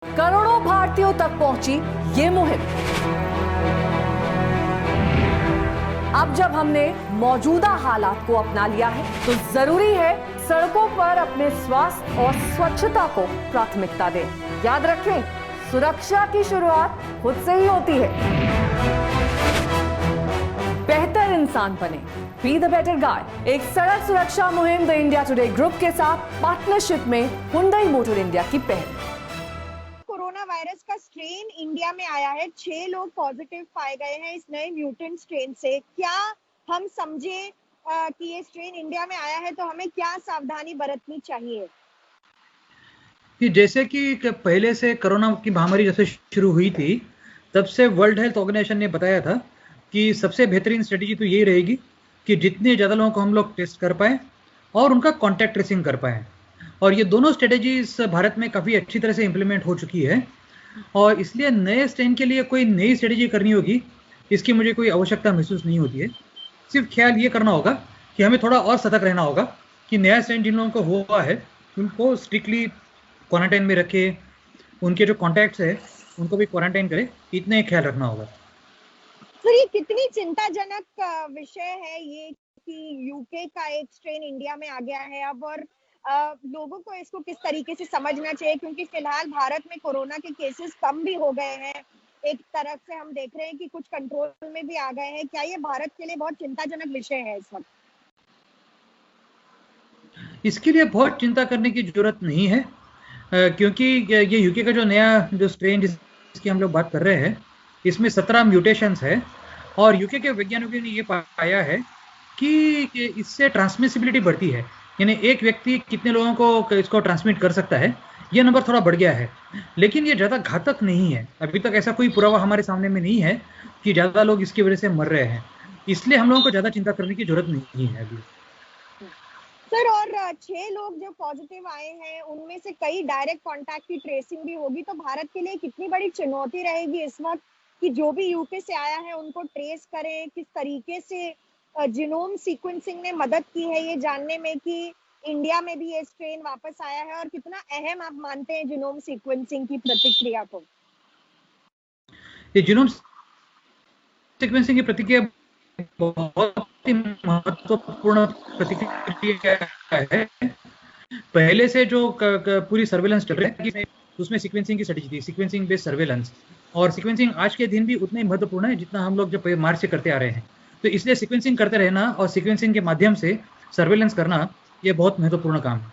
करोड़ों भारतीयों तक पहुंची ये मुहिम। अब जब हमने मौजूदा हालात को अपना लिया है तो जरूरी है सड़कों पर अपने स्वास्थ्य और स्वच्छता को प्राथमिकता दें। याद रखें, सुरक्षा की शुरुआत खुद से ही होती है। बेहतर इंसान बने, बी द बेटर गाय। एक सड़क सुरक्षा मुहिम द इंडिया टुडे ग्रुप के साथ पार्टनरशिप में हुंडई मोटर इंडिया की पहल। कोरोना वायरस का स्ट्रेन इंडिया में आया है। 6 लोग पॉजिटिव पाए गए हैं इस नए म्यूटेंट स्ट्रेन से। क्या हम समझे कि ये स्ट्रेन इंडिया में आया है तो हमें क्या सावधानी बरतनी चाहिए? कि जैसे कि पहले से कोरोना की महामारी जैसे शुरू हुई थी, तब से वर्ल्ड हेल्थ ऑर्गेनाइजेशन ने बताया था कि सबसे बेहतरीन स्ट्रेटेजी तो यही रहेगी कि जितने ज़्यादा लोगों को हम लोग टेस्ट कर पाएँ और उनका कॉन्टैक्ट ट्रेसिंग कर पाएँ। और ये दोनों स्ट्रेटेजीज भारत में काफ़ी अच्छी तरह से इम्प्लीमेंट हो चुकी है, और इसलिए नए स्ट्रेन के लिए कोई नई स्ट्रेटेजी करनी होगी, इसकी मुझे कोई आवश्यकता महसूस नहीं होती है। सिर्फ ख्याल ये करना होगा कि हमें थोड़ा और सतर्क रहना होगा कि नया स्ट्रेन जिन लोगों को हुआ है उनको स्ट्रिक्टली क्वारंटाइन में रखे, उनके जो कॉन्टैक्ट्स है उनको भी क्वारंटाइन करे, इतना ही ख्याल रखना होगा। तो ये कितनी चिंताजनक विषय है ये कि यूके का एक स्ट्रेन इंडिया में आ गया है अब, और लोगों को इसको किस तरीके से समझना चाहिए, क्योंकि फिलहाल भारत में कोरोना के केसेस कम भी हो गए हैं। एक तरफ से हम देख रहे हैं कि कुछ कंट्रोल में भी आ गए हैं। क्या ये भारत के लिए बहुत चिंताजनक विषय है इस वक्त? इसके लिए बहुत चिंता करने की जरूरत नहीं है, क्योंकि ये यूके का जो नया जो स्ट्रेन जिसकी हम लोग बात कर रहे हैं, इसमें 17 म्यूटेशंस है, और यूके के वैज्ञानिकों ने ये पाया है कि इससे ट्रांसमिसिबिलिटी बढ़ती है, यानी एक व्यक्ति कितने लोगों को इसको ट्रांसमिट कर सकता है, ये नंबर थोड़ा बढ़ गया है। लेकिन ये ज़्यादा घातक नहीं है। अभी तक ऐसा कोई पुरावा हमारे सामने में नहीं है कि ज़्यादा लोग इसकी वजह से मर रहे हैं, इसलिए हम लोगों को ज़्यादा चिंता करने की जरूरत नहीं है अभी। सर, और 6 लोग जो पॉजिटिव आए हैं उनमें से कई डायरेक्ट कांटेक्ट की ट्रेसिंग भी होगी, तो भारत के लिए कितनी बड़ी चुनौती रहेगी इस वक्त कि जो भी यूके से आया है उनको ट्रेस करें? किस तरीके से जीनोम सीक्वेंसिंग ने मदद की है ये जानने में कि इंडिया में भी ये स्ट्रेन वापस आया है, और कितना अहम आप मानते हैं जीनोम सीक्वेंसिंग की प्रतिक्रिया को? ये जीनोम सीक्वेंसिंग की प्रतिक्रिया बहुत ही महत्वपूर्ण प्रतिक्रिया है। पहले से जो पूरी सर्वेलेंस चल रही है उसमें सीक्वेंसिंग की स्ट्रेटेजी थी, सीक्वेंसिंग बेस्ड सर्वेलेंस, और सीक्वेंसिंग आज के दिन भी उतना ही महत्वपूर्ण है जितना हम लोग जब मार्च से करते आ रहे हैं। तो इसलिए सीक्वेंसिंग करते रहना और सीक्वेंसिंग के माध्यम से सर्वेलेंस करना ये बहुत महत्वपूर्ण काम है।